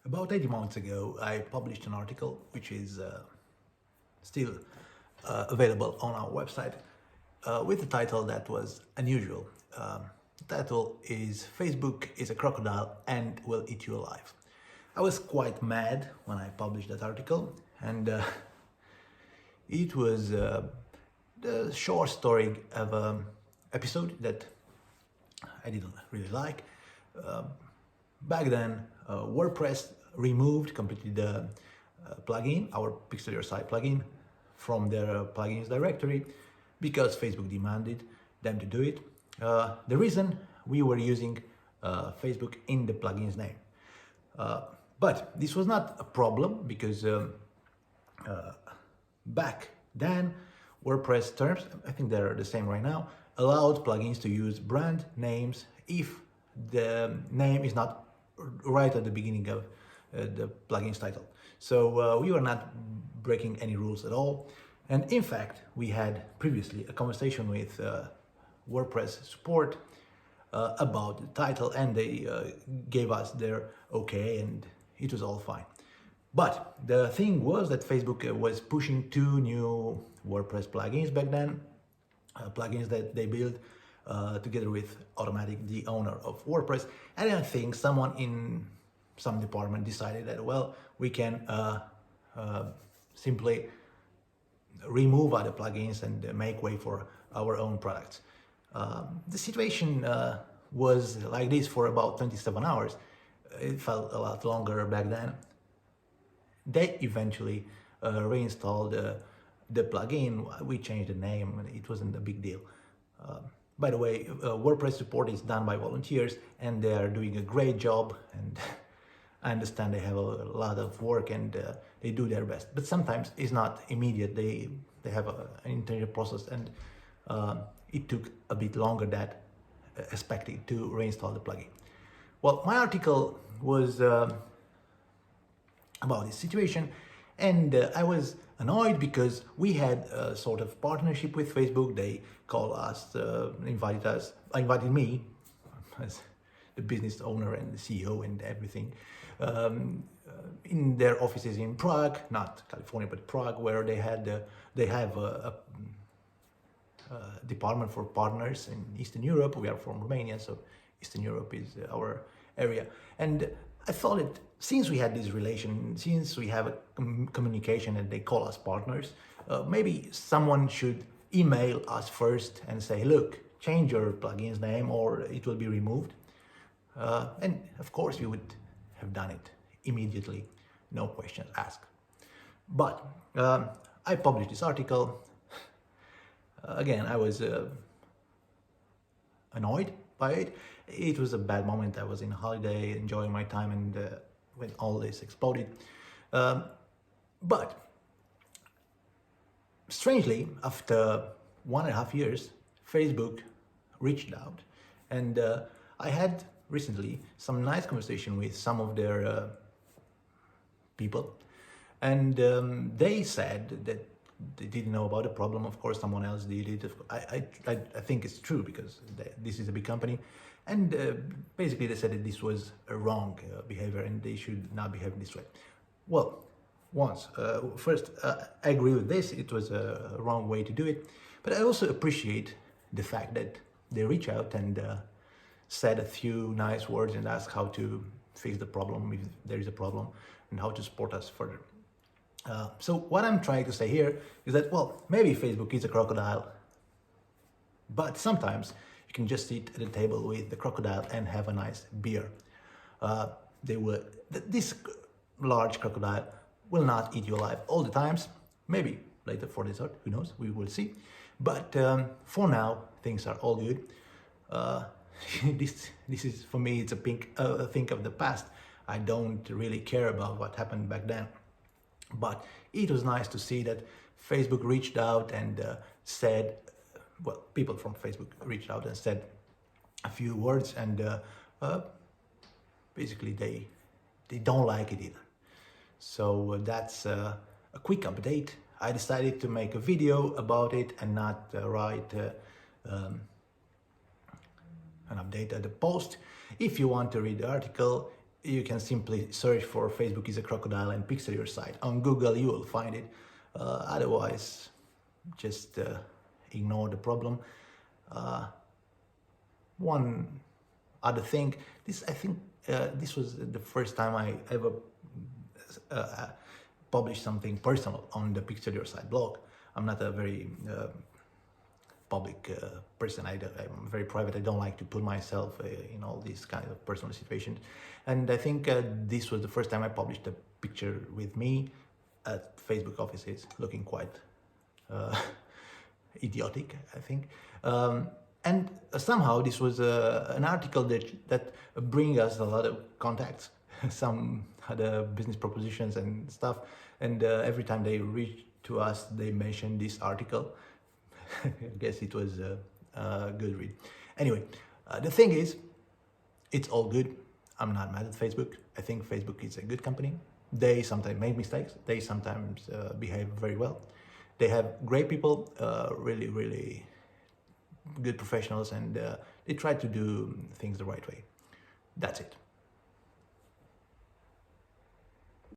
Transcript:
About 80 months ago, I published an article which is still available on our website with a title that was unusual. The title is "Facebook is a crocodile and will eat you alive." I was quite mad when I published that article, and it was the short story of an episode that I didn't really like. Back then, WordPress removed completely the plugin, our Pixel Your Site plugin, from their plugins directory because Facebook demanded them to do it. The reason we were using Facebook in the plugin's name. But this was not a problem because back then WordPress terms, I think they're the same right now, allowed plugins to use brand names if the name is not right at the beginning of the plugin's title. So we were not breaking any rules at all. And in fact, we had previously a conversation with WordPress support about the title, and they gave us their okay, and it was all fine. But the thing was that Facebook was pushing two new WordPress plugins back then, plugins that they built together with Automatic, the owner of WordPress. And I think someone in some department decided that, well, we can simply remove other plugins and make way for our own products. The situation was like this for about 27 hours. It felt a lot longer back then. They eventually reinstalled the plugin. We changed the name, and it wasn't a big deal. By the way, WordPress support is done by volunteers, and they are doing a great job, and I understand they have a lot of work, and they do their best. But sometimes it's not immediate. They have an internal process, and it took a bit longer than expected to reinstall the plugin. Well, my article was about this situation, and I was annoyed because we had a sort of partnership with Facebook. They called us, invited me as the business owner and the CEO and everything, in their offices in Prague, not California, but Prague, where they have a department for partners in Eastern Europe. We are from Romania, so Eastern Europe is our area. And I thought that since we had this relation, since we have a communication and they call us partners, maybe someone should email us first and say, look, change your plugin's name or it will be removed. And of course we would have done it immediately, no questions asked. But I published this article. Again, I was annoyed by it. It was a bad moment. I was in a holiday, enjoying my time, and when all this exploded. But strangely, after 1.5 years, Facebook reached out, and I had recently some nice conversation with some of their people, and they said that they didn't know about the problem. Of course, someone else did it. I think it's true because this is a big company, and basically they said that this was a wrong behavior and they should not behave this way. Well, first, I agree with this. It was a wrong way to do it, but I also appreciate the fact that they reach out and said a few nice words and asked how to fix the problem if there is a problem and how to support us further. So what I'm trying to say here is that, well, maybe Facebook is a crocodile, but sometimes you can just sit at the table with the crocodile and have a nice beer. This large crocodile will not eat you alive all the times. Maybe later for dessert, who knows, we will see. But for now, things are all good. This is, for me, it's a thing of the past. I don't really care about what happened back then. But it was nice to see that Facebook reached out and said, well, people from Facebook reached out and said a few words, and basically they don't like it either. So that's a quick update. I decided to make a video about it and not write an update at the post. If you want to read the article, you can simply search for Facebook is a crocodile and pixel your site. On Google you will find it. Otherwise, just ignore the problem. One other thing, I think this was the first time I ever published something personal on the Pixel Your Site blog. I'm not a very public person. I'm very private. I don't like to put myself in all these kind of personal situations. And I think this was the first time I published a picture with me at Facebook offices, looking quite idiotic, I think. And somehow this was an article that bring us a lot of contacts, some other business propositions and stuff. And every time they reach to us, they mention this article. I guess it was a good read. Anyway, the thing is, it's all good. I'm not mad at Facebook. I think Facebook is a good company. They sometimes make mistakes. They sometimes behave very well. They have great people, really, really good professionals, and they try to do things the right way. That's it.